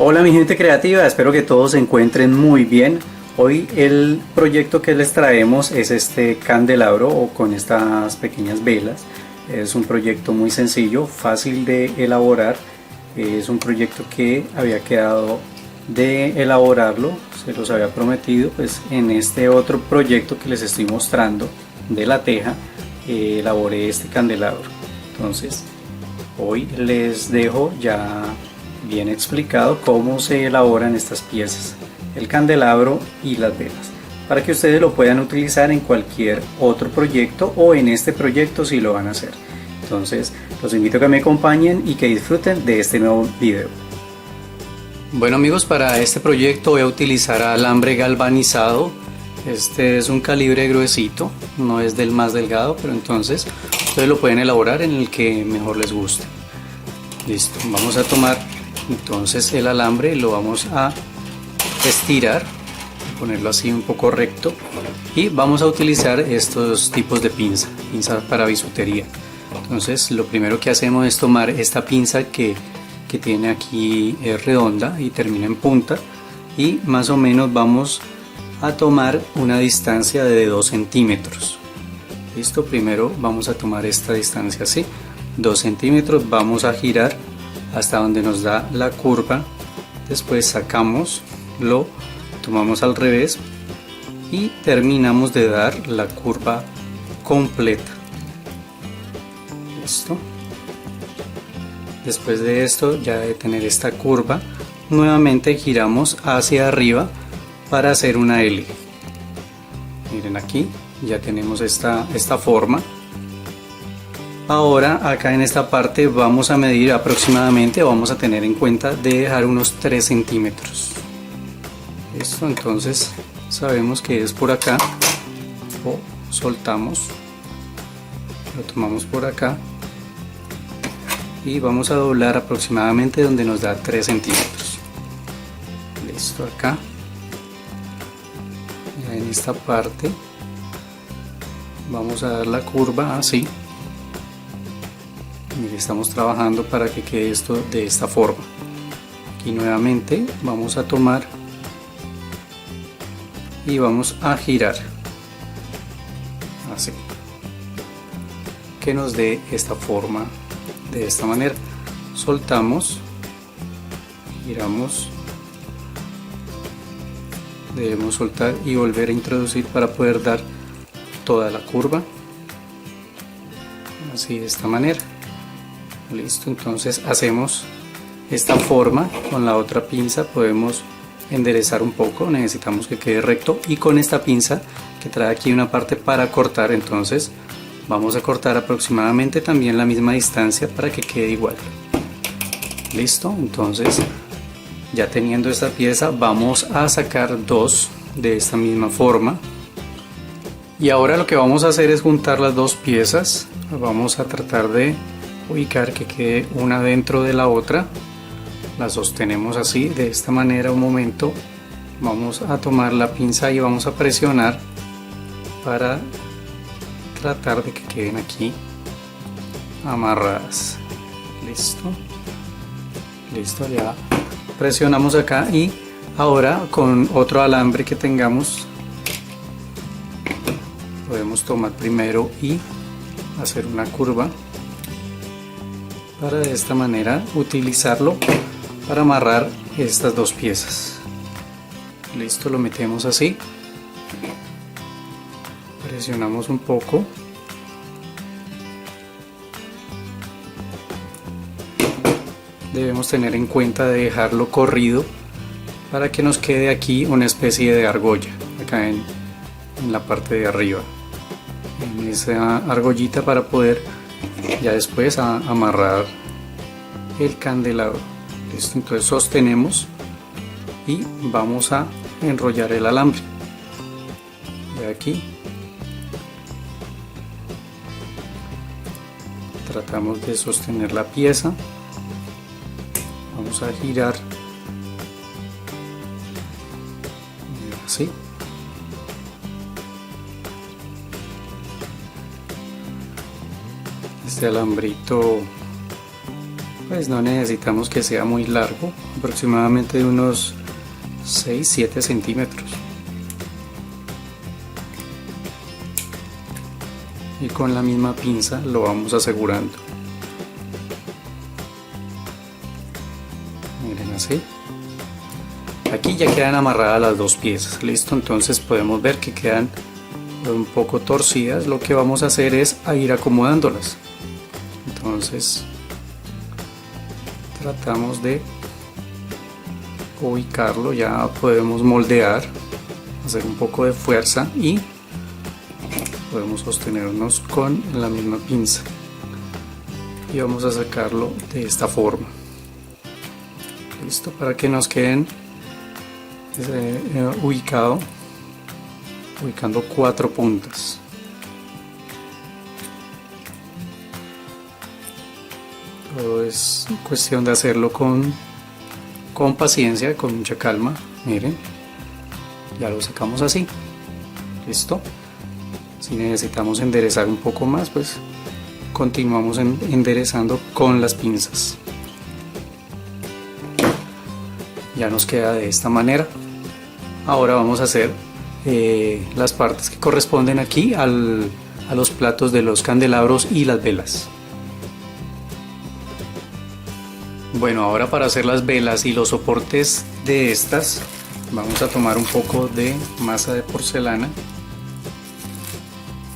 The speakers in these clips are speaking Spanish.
Hola mi gente creativa, espero que todos se encuentren muy bien. Hoy el proyecto que les traemos es este candelabro o con estas pequeñas velas. Es un proyecto muy sencillo, fácil de elaborar. Es un proyecto que había quedado de elaborarlo, se los había prometido, pues en este otro proyecto que les estoy mostrando de la teja, elaboré este candelabro. Entonces hoy les dejo ya bien explicado cómo se elaboran estas piezas, el candelabro y las velas, para que ustedes lo puedan utilizar en cualquier otro proyecto o en este proyecto si lo van a hacer. Entonces los invito a que me acompañen y que disfruten de este nuevo video. Bueno amigos, para este proyecto voy a utilizar alambre galvanizado. Este es un calibre gruesito, no es del más delgado, pero entonces ustedes lo pueden elaborar en el que mejor les guste. Listo, vamos a tomar entonces el alambre, lo vamos a estirar, ponerlo así un poco recto, y vamos a utilizar estos tipos de pinza para bisutería. Entonces lo primero que hacemos es tomar esta pinza que tiene aquí, es redonda y termina en punta, y más o menos vamos a tomar una distancia de 2 centímetros. Listo, primero vamos a tomar esta distancia así, 2 centímetros, vamos a girar hasta donde nos da la curva, después sacamos, lo tomamos al revés y terminamos de dar la curva completa. Listo. Después de esto, ya de tener esta curva, nuevamente giramos hacia arriba para hacer una L. Miren, aquí ya tenemos esta forma. Ahora acá en esta parte vamos a medir aproximadamente, vamos a tener en cuenta de dejar unos 3 centímetros. Listo, entonces sabemos que es por acá, o soltamos, lo tomamos por acá y vamos a doblar aproximadamente donde nos da 3 centímetros. Listo, acá ya en esta parte vamos a dar la curva así. Mire, estamos trabajando para que quede esto de esta forma. Aquí nuevamente vamos a tomar y vamos a girar así, que nos dé esta forma. De esta manera soltamos, giramos, debemos soltar y volver a introducir para poder dar toda la curva así, de esta manera. Listo, entonces hacemos esta forma. Con la otra pinza podemos enderezar un poco, necesitamos que quede recto, y con esta pinza que trae aquí una parte para cortar, entonces vamos a cortar aproximadamente también la misma distancia para que quede igual. Listo, entonces ya teniendo esta pieza vamos a sacar 2 de esta misma forma, y ahora lo que vamos a hacer es juntar las 2 piezas. Vamos a tratar de ubicar que quede una dentro de la otra, la sostenemos así, de esta manera. Un momento, vamos a tomar la pinza y vamos a presionar para tratar de que queden aquí amarradas. Listo, listo, ya presionamos acá, y ahora con otro alambre que tengamos podemos tomar primero y hacer una curva para de esta manera utilizarlo para amarrar estas 2 piezas. Listo, lo metemos así, presionamos un poco, debemos tener en cuenta de dejarlo corrido para que nos quede aquí una especie de argolla acá en la parte de arriba, en esa argollita, para poder ya después amarrar el candelabro. Listo, entonces sostenemos y vamos a enrollar el alambre de aquí. Tratamos de sostener la pieza, vamos a girar así. Este alambrito Pues no necesitamos que sea muy largo, aproximadamente de unos 6-7 centímetros. Y con la misma pinza lo vamos asegurando. Miren así. Aquí ya quedan amarradas las dos piezas, listo, entonces podemos ver que quedan un poco torcidas. Lo que vamos a hacer es ir acomodándolas. Entonces tratamos de ubicarlo, ya podemos moldear, hacer un poco de fuerza y podemos sostenernos con la misma pinza y vamos a sacarlo de esta forma, listo, para que nos queden ubicando 4 puntas. Todo es cuestión de hacerlo con paciencia, con mucha calma. Miren, ya lo sacamos así, listo. Si necesitamos enderezar un poco más, pues continuamos enderezando con las pinzas. Ya nos queda de esta manera. Ahora vamos a hacer las partes que corresponden aquí a los platos de los candelabros y las velas. Bueno, ahora para hacer las velas y los soportes de estas, vamos a tomar un poco de masa de porcelana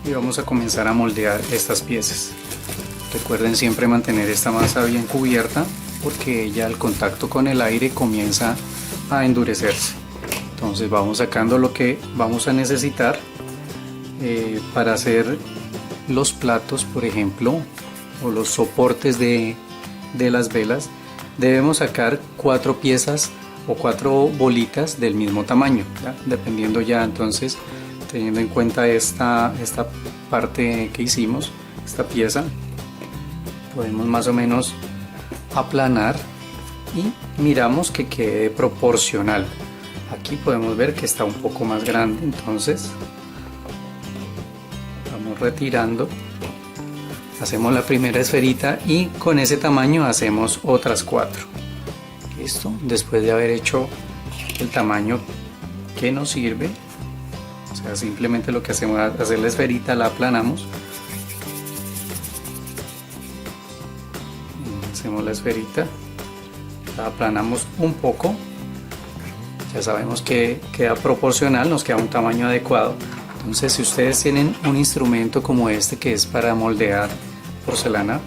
y vamos a comenzar a moldear estas piezas. Recuerden siempre mantener esta masa bien cubierta porque ella al contacto con el aire comienza a endurecerse. Entonces vamos sacando lo que vamos a necesitar para hacer los platos, por ejemplo, o los soportes de las velas. Debemos sacar 4 piezas o 4 bolitas del mismo tamaño, ¿ya? Dependiendo ya, entonces teniendo en cuenta esta parte que hicimos, esta pieza, podemos más o menos aplanar y miramos que quede proporcional. Aquí podemos ver que está un poco más grande, entonces vamos retirando, hacemos la primera esferita y con ese tamaño hacemos otras 4. Listo, después de haber hecho el tamaño que nos sirve, o sea, simplemente lo que hacemos es hacer la esferita, la aplanamos, hacemos la esferita, la aplanamos un poco, ya sabemos que queda proporcional, nos queda un tamaño adecuado. Entonces, si ustedes tienen un instrumento como este que es para moldear porcelana,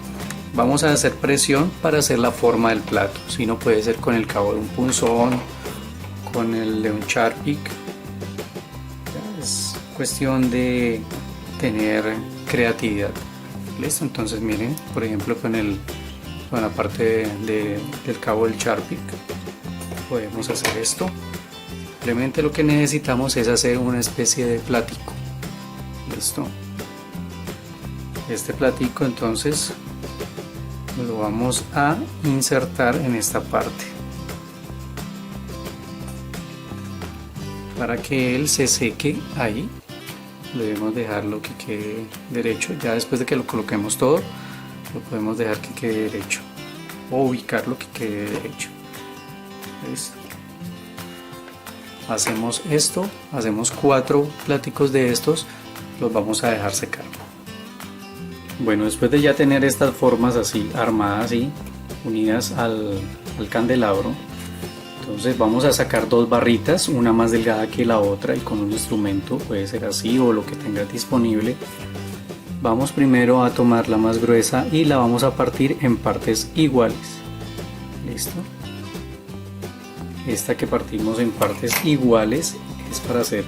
vamos a hacer presión para hacer la forma del plato. Si no, puede ser con el cabo de un punzón, con el de un Sharpie. Es cuestión de tener creatividad. Listo, entonces miren, por ejemplo con la parte del cabo del Sharpie podemos hacer esto. Simplemente lo que necesitamos es hacer una especie de platico. Listo, este platico entonces lo vamos a insertar en esta parte para que él se seque ahí. Debemos dejarlo que quede derecho. Ya después de que lo coloquemos todo, lo podemos dejar que quede derecho o ubicarlo que quede derecho. Listo. Hacemos esto, hacemos 4 pláticos de estos, los vamos a dejar secar. Bueno, después de ya tener estas formas así armadas y unidas al candelabro, entonces vamos a sacar 2 barritas, una más delgada que la otra, y con un instrumento, puede ser así o lo que tengas disponible, vamos primero a tomar la más gruesa y la vamos a partir en partes iguales. Listo. Esta que partimos en partes iguales es para hacer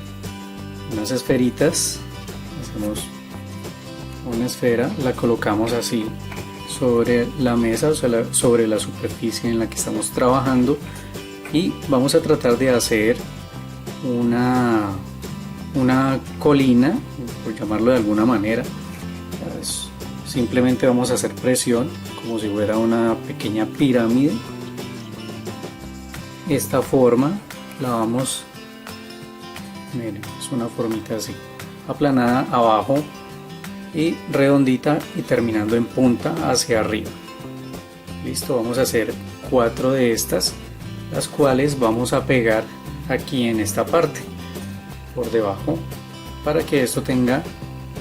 unas esferitas. Hacemos una esfera, la colocamos así sobre la mesa, o sea, sobre la superficie en la que estamos trabajando, y vamos a tratar de hacer una colina, por llamarlo de alguna manera. Simplemente vamos a hacer presión como si fuera una pequeña pirámide. Esta forma la vamos, miren, es una formita así, aplanada abajo y redondita y terminando en punta hacia arriba. Listo, vamos a hacer 4 de estas, las cuales vamos a pegar aquí en esta parte por debajo para que esto tenga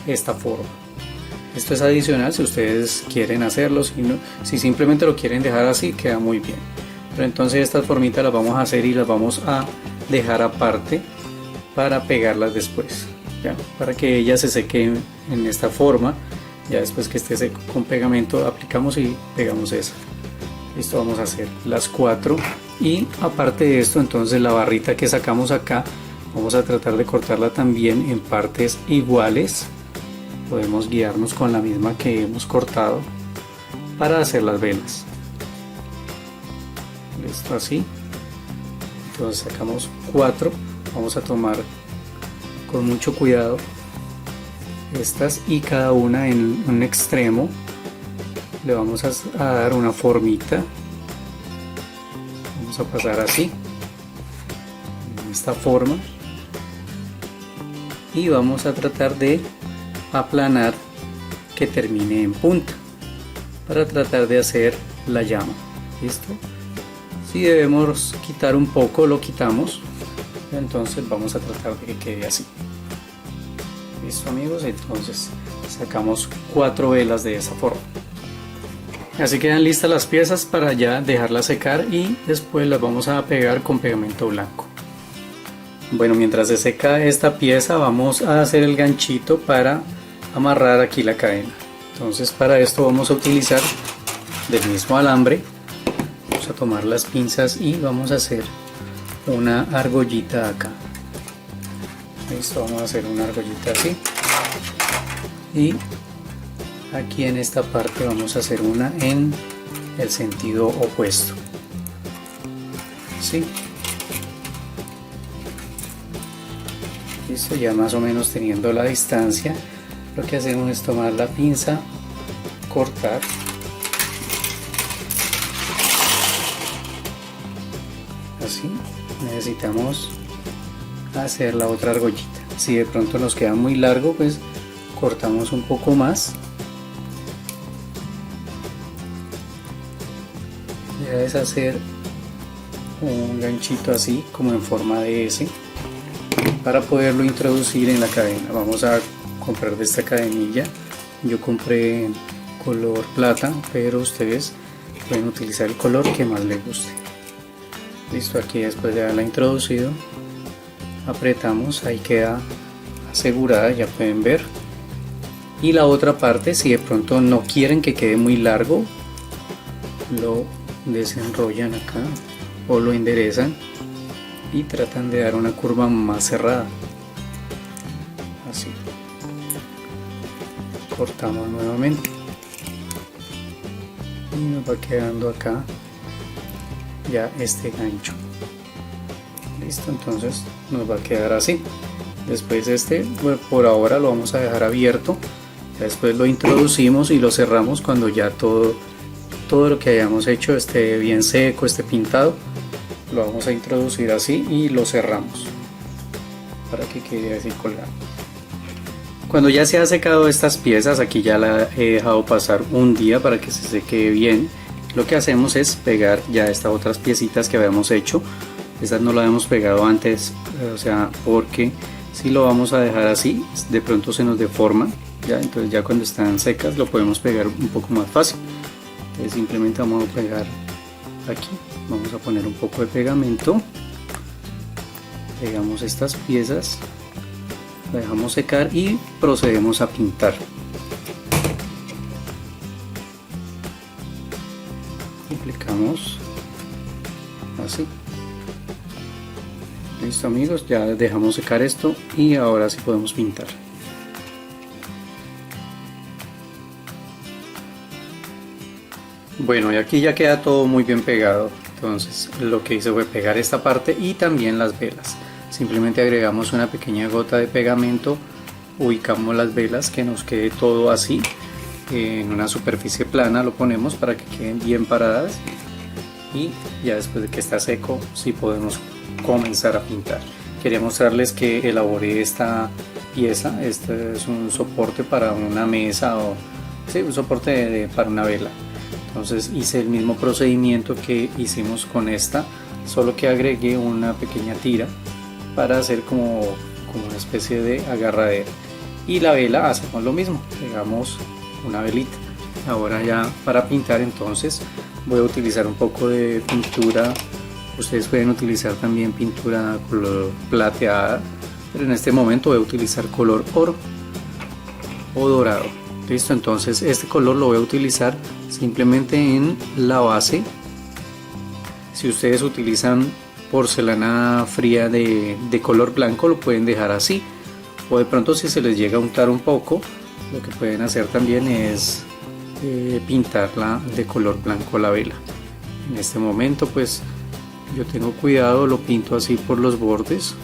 esta forma. Esto es adicional si ustedes quieren hacerlo, si simplemente lo quieren dejar así queda muy bien, pero entonces estas formitas las vamos a hacer y las vamos a dejar aparte para pegarlas después, ¿ya? Para que ella se seque en esta forma. Ya después que esté seco con pegamento aplicamos y pegamos esa. Listo, vamos a hacer las 4 y aparte de esto, entonces la barrita que sacamos acá vamos a tratar de cortarla también en partes iguales. Podemos guiarnos con la misma que hemos cortado para hacer las velas. Listo, así. Entonces sacamos 4, vamos a tomar con mucho cuidado estas y cada una en un extremo le vamos a dar una formita. Vamos a pasar así en esta forma y vamos a tratar de aplanar que termine en punta para tratar de hacer la llama. Listo, si debemos quitar un poco lo quitamos, entonces vamos a tratar de que quede así. Listo amigos, entonces sacamos 4 velas de esa forma. Así quedan listas las piezas para ya dejarlas secar y después las vamos a pegar con pegamento blanco. Bueno, mientras se seca esta pieza vamos a hacer el ganchito para amarrar aquí la cadena. Entonces para esto vamos a utilizar del mismo alambre, vamos a tomar las pinzas y vamos a hacer una argollita acá. Listo, vamos a hacer una argollita así y aquí en esta parte vamos a hacer una en el sentido opuesto. ¿Sí? Listo, ya más o menos teniendo la distancia, lo que hacemos es tomar la pinza, cortar así. Necesitamos hacer la otra argollita. Si de pronto nos queda muy largo, pues cortamos un poco más. Ya es hacer un ganchito así como en forma de S para poderlo introducir en la cadena. Vamos a comprar de esta cadenilla, yo compré color plata, pero ustedes pueden utilizar el color que más les guste. Listo, aquí después de haberla introducido apretamos, ahí queda asegurada, ya pueden ver. Y la otra parte, si de pronto no quieren que quede muy largo, lo desenrollan acá o lo enderezan y tratan de dar una curva más cerrada, así. Cortamos nuevamente y nos va quedando acá ya este gancho. Listo, entonces nos va a quedar así. Después bueno, por ahora lo vamos a dejar abierto, después lo introducimos y lo cerramos cuando ya todo lo que hayamos hecho esté bien seco, esté pintado. Lo vamos a introducir así y lo cerramos para que quede así colgado. Cuando ya se ha secado estas piezas, aquí ya la he dejado pasar un día para que se seque bien. Lo que hacemos es pegar ya estas otras piecitas que habíamos hecho. Estas no las hemos pegado antes, o sea, porque si lo vamos a dejar así, de pronto se nos deforma, ¿ya? Entonces ya cuando están secas lo podemos pegar un poco más fácil. Entonces simplemente vamos a pegar aquí, vamos a poner un poco de pegamento, pegamos estas piezas, la dejamos secar y procedemos a pintar. Aplicamos así. Listo amigos, ya dejamos secar esto y ahora sí podemos pintar. Bueno, y aquí ya queda todo muy bien pegado. Entonces lo que hice fue pegar esta parte y también las velas. Simplemente agregamos una pequeña gota de pegamento, ubicamos las velas, que nos quede todo así en una superficie plana, lo ponemos para que queden bien paradas y ya después de que está seco sí podemos comenzar a pintar. Quería mostrarles que elaboré esta pieza. Este es un soporte para una mesa o sí, un soporte para una vela. Entonces hice el mismo procedimiento que hicimos con esta, solo que agregué una pequeña tira para hacer como una especie de agarradera. Y la vela hacemos lo mismo, pegamos una velita. Ahora ya para pintar, entonces voy a utilizar un poco de pintura. Ustedes pueden utilizar también pintura color plateada, pero en este momento voy a utilizar color oro o dorado. Listo, entonces este color lo voy a utilizar simplemente en la base. Si ustedes utilizan porcelana fría de color blanco, lo pueden dejar así, o de pronto si se les llega a untar un poco, lo que pueden hacer también es pintarla de color blanco la vela. En este momento pues yo tengo cuidado, lo pinto así por los bordes.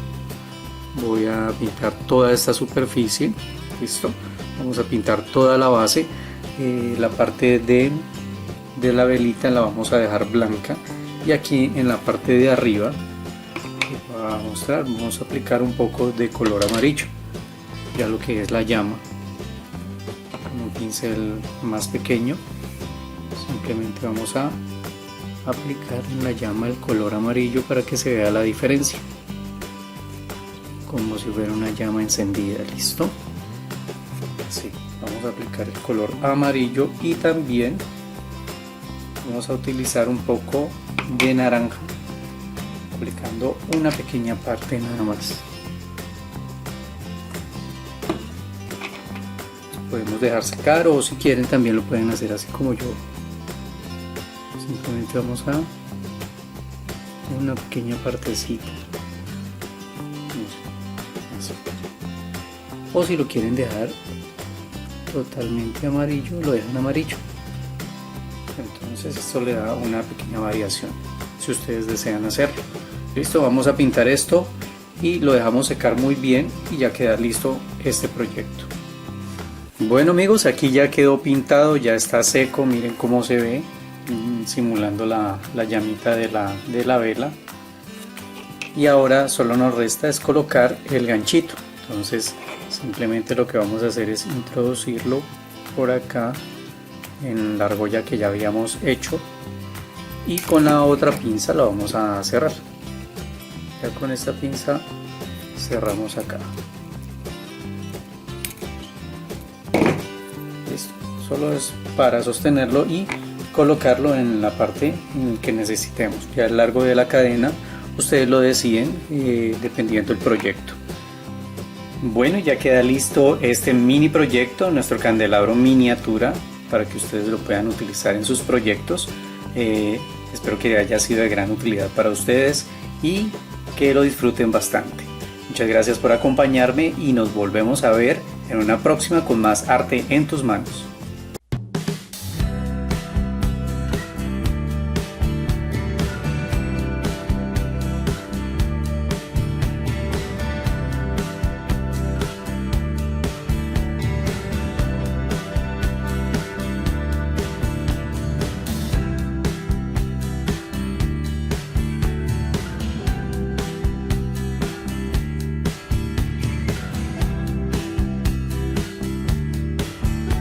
Voy a pintar toda esta superficie. Listo, vamos a pintar toda la base. La parte de la velita la vamos a dejar blanca, y aquí en la parte de arriba les voy a mostrar, vamos a aplicar un poco de color amarillo, ya lo que es la llama. Con un pincel más pequeño simplemente vamos a aplicar en la llama el color amarillo para que se vea la diferencia, como si fuera una llama encendida. Listo, así vamos a aplicar el color amarillo, y también vamos a utilizar un poco de naranja, aplicando una pequeña parte nada más. Podemos dejar secar, o si quieren también lo pueden hacer así como yo. Simplemente vamos a una pequeña partecita, así. O si lo quieren dejar totalmente amarillo, lo dejan amarillo. Entonces esto le da una pequeña variación si ustedes desean hacerlo. Listo, vamos a pintar esto y lo dejamos secar muy bien, y ya queda listo este proyecto. Bueno amigos, aquí ya quedó pintado, ya está seco, miren cómo se ve, simulando la llamita de la vela. Y ahora solo nos resta es colocar el ganchito. Entonces simplemente lo que vamos a hacer es introducirlo por acá en la argolla que ya habíamos hecho, y con la otra pinza la vamos a cerrar. Ya con esta pinza cerramos acá. Listo, solo es para sostenerlo y colocarlo en la parte que necesitemos. Ya el largo de la cadena ustedes lo deciden dependiendo del proyecto. Bueno, ya queda listo este mini proyecto, nuestro candelabro miniatura, para que ustedes lo puedan utilizar en sus proyectos. Espero que haya sido de gran utilidad para ustedes y que lo disfruten bastante. Muchas gracias por acompañarme, y nos volvemos a ver en una próxima con más arte en tus manos.